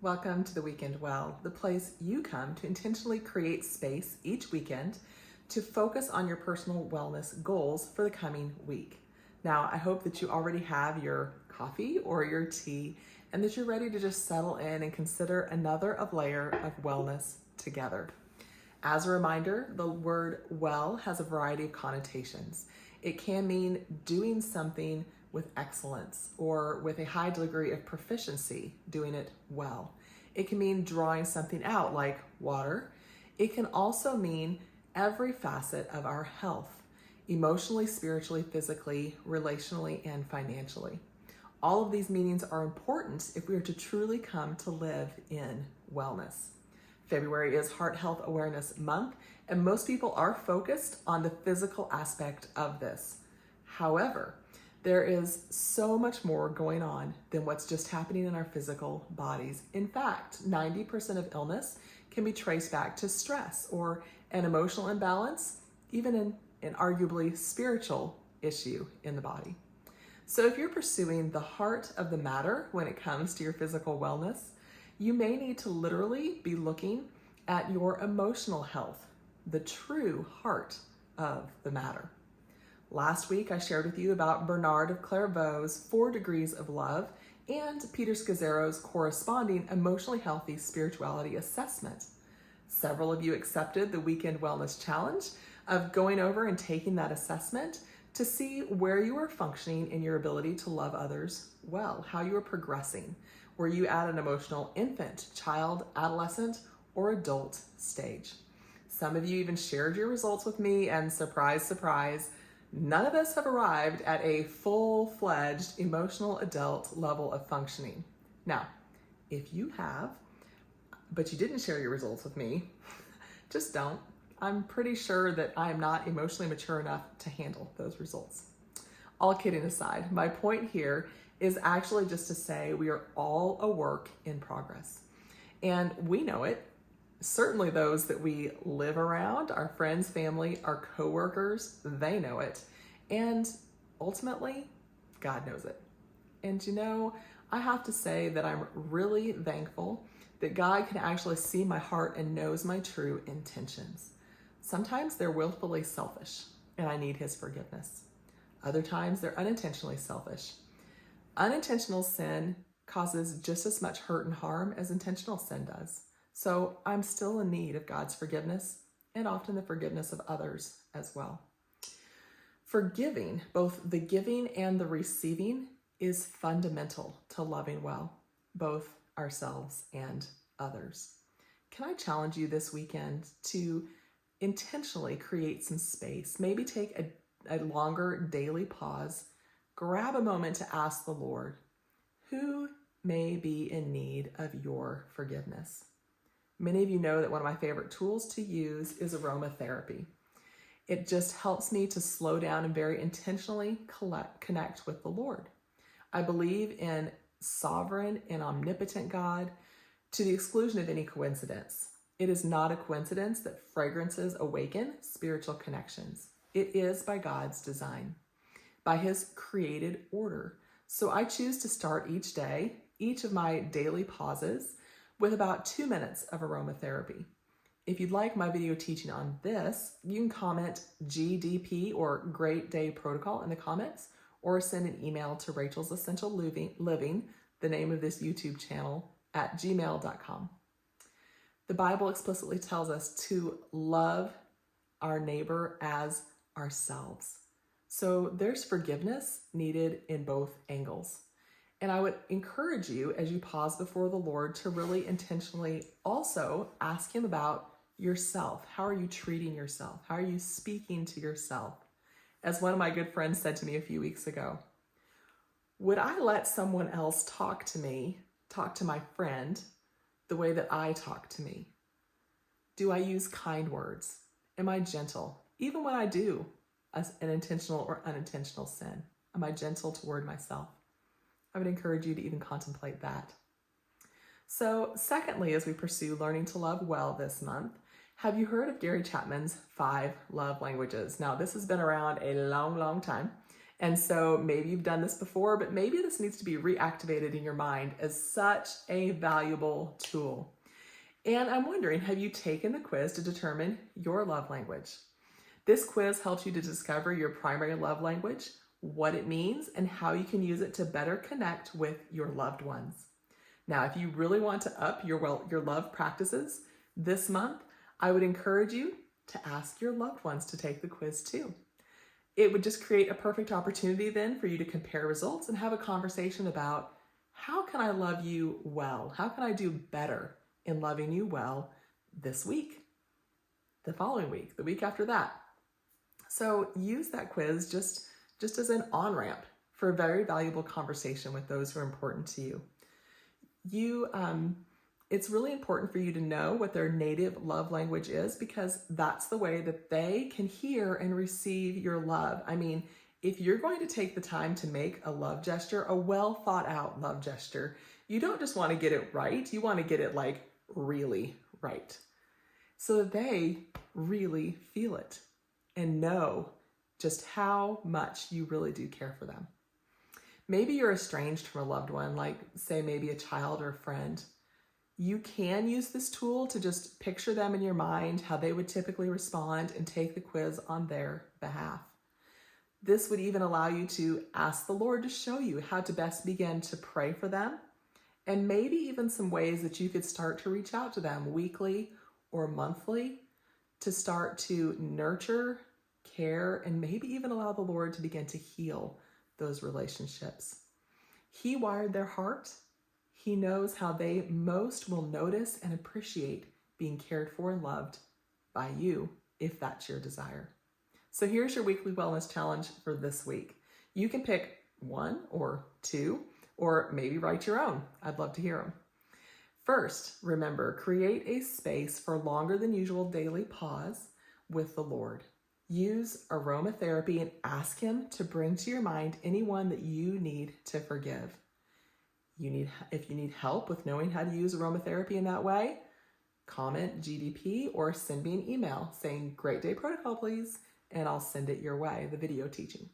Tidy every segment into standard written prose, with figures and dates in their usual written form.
Welcome to the Weekend Well, the place you come to intentionally create space each weekend to focus on your personal wellness goals for the coming week. Now, I hope that you already have your coffee or your tea and that you're ready to just settle in and consider another layer of wellness together. As a reminder, the word well has a variety of connotations. It can mean doing something with excellence or with a high degree of proficiency, doing it well. It can mean drawing something out like water. It can also mean every facet of our health, emotionally, spiritually, physically, relationally, and financially. All of these meanings are important if we are to truly come to live in wellness. February is Heart Health Awareness Month, and most people are focused on the physical aspect of this. However, there is so much more going on than what's just happening in our physical bodies. In fact, 90% of illness can be traced back to stress or an emotional imbalance, even an arguably spiritual issue in the body. So if you're pursuing the heart of the matter when it comes to your physical wellness, you may need to literally be looking at your emotional health, the true heart of the matter. Last week, I shared with you about Bernard of Clairvaux's 4 Degrees of Love and Peter Scazzero's corresponding emotionally healthy spirituality assessment. Several of you accepted the Weekend Wellness Challenge of going over and taking that assessment to see where you are functioning in your ability to love others well, how you are progressing. Were you at an emotional infant, child, adolescent, or adult stage? Some of you even shared your results with me, and surprise, surprise, none of us have arrived at a full-fledged emotional adult level of functioning. Now, if you have, but you didn't share your results with me, just don't. I'm pretty sure that I am not emotionally mature enough to handle those results. All kidding aside, my point here is actually just to say we are all a work in progress. And we know it. Certainly those that we live around, our friends, family, our coworkers, they know it. And ultimately, God knows it. And you know, I have to say that I'm really thankful that God can actually see my heart and knows my true intentions. Sometimes they're willfully selfish, and I need His forgiveness. Other times they're unintentionally selfish. Unintentional sin causes just as much hurt and harm as intentional sin does. So I'm still in need of God's forgiveness and often the forgiveness of others as well. Forgiving, both the giving and the receiving, is fundamental to loving well, both ourselves and others. Can I challenge you this weekend to intentionally create some space, maybe take a longer daily pause, grab a moment to ask the Lord, who may be in need of your forgiveness? Many of you know that one of my favorite tools to use is aromatherapy. It just helps me to slow down and very intentionally connect with the Lord. I believe in sovereign and omnipotent God to the exclusion of any coincidence. It is not a coincidence that fragrances awaken spiritual connections. It is by God's design, by His created order. So I choose to start each day, each of my daily pauses, with about 2 minutes of aromatherapy. If you'd like my video teaching on this, you can comment GDP or Great Day Protocol in the comments, or send an email to Rachel's Essential Living, the name of this YouTube channel, at gmail.com. The Bible explicitly tells us to love our neighbor as ourselves. So there's forgiveness needed in both angles. And I would encourage you, as you pause before the Lord, to really intentionally also ask Him about yourself. How are you treating yourself? How are you speaking to yourself? As one of my good friends said to me a few weeks ago, would I let someone else talk to my friend, the way that I talk to me? Do I use kind words? Am I gentle? Even when I do an intentional or unintentional sin, am I gentle toward myself? I would encourage you to even contemplate that. So, secondly, as we pursue learning to love well this month, have you heard of Gary Chapman's 5 love languages? Now, this has been around a long, long time, And so maybe you've done this before, but maybe this needs to be reactivated in your mind as such a valuable tool. And I'm wondering, have you taken the quiz to determine your love language? This quiz helps you to discover your primary love language, what it means, and how you can use it to better connect with your loved ones. Now, if you really want to up your love practices this month, I would encourage you to ask your loved ones to take the quiz too. It would just create a perfect opportunity then for you to compare results and have a conversation about how can I love you well? How can I do better in loving you well this week, the following week, the week after that? So use that quiz just as an on-ramp for a very valuable conversation with those who are important to you. It's really important for you to know what their native love language is, because that's the way that they can hear and receive your love. I mean, if you're going to take the time to make a love gesture, a well thought out love gesture, you don't just want to get it right, you want to get it like really right, so that they really feel it and know just how much you really do care for them. Maybe you're estranged from a loved one, like say maybe a child or a friend. You can use this tool to just picture them in your mind, how they would typically respond, and take the quiz on their behalf. This would even allow you to ask the Lord to show you how to best begin to pray for them, and maybe even some ways that you could start to reach out to them weekly or monthly to start to nurture, care, and maybe even allow the Lord to begin to heal those relationships. He wired their heart. He knows how they most will notice and appreciate being cared for and loved by you, if that's your desire. So here's your weekly wellness challenge for this week. You can pick one or two, or maybe write your own. I'd love to hear them. First, remember, create a space for longer than usual daily pause with the Lord. Use aromatherapy and ask Him to bring to your mind anyone that you need to forgive. If you need help with knowing how to use aromatherapy in that way, comment GDP or send me an email saying "Great Day Protocol, please," and I'll send it your way, the video teaching.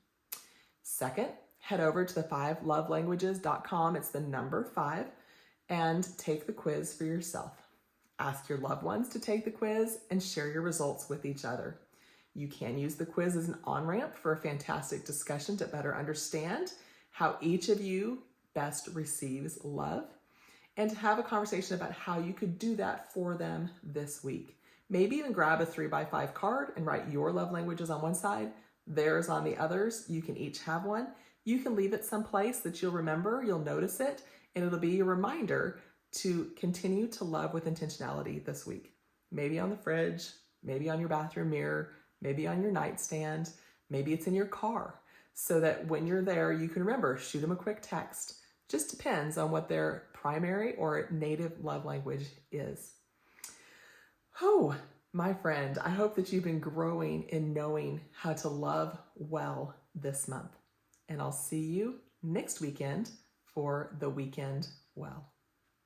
Second, head over to the 5lovelanguages.com. It's the number 5, and take the quiz for yourself. Ask your loved ones to take the quiz and share your results with each other. You can use the quiz as an on-ramp for a fantastic discussion to better understand how each of you best receives love, and to have a conversation about how you could do that for them this week. Maybe even grab a 3x5 card and write your love languages on one side, theirs on the others. You can each have one. You can leave it someplace that you'll remember, you'll notice it, and it'll be a reminder to continue to love with intentionality this week. Maybe on the fridge, maybe on your bathroom mirror, maybe on your nightstand, maybe it's in your car, so that when you're there, you can remember, shoot them a quick text. Just depends on what their primary or native love language is. Oh, my friend, I hope that you've been growing in knowing how to love well this month. And I'll see you next weekend for the Weekend Well.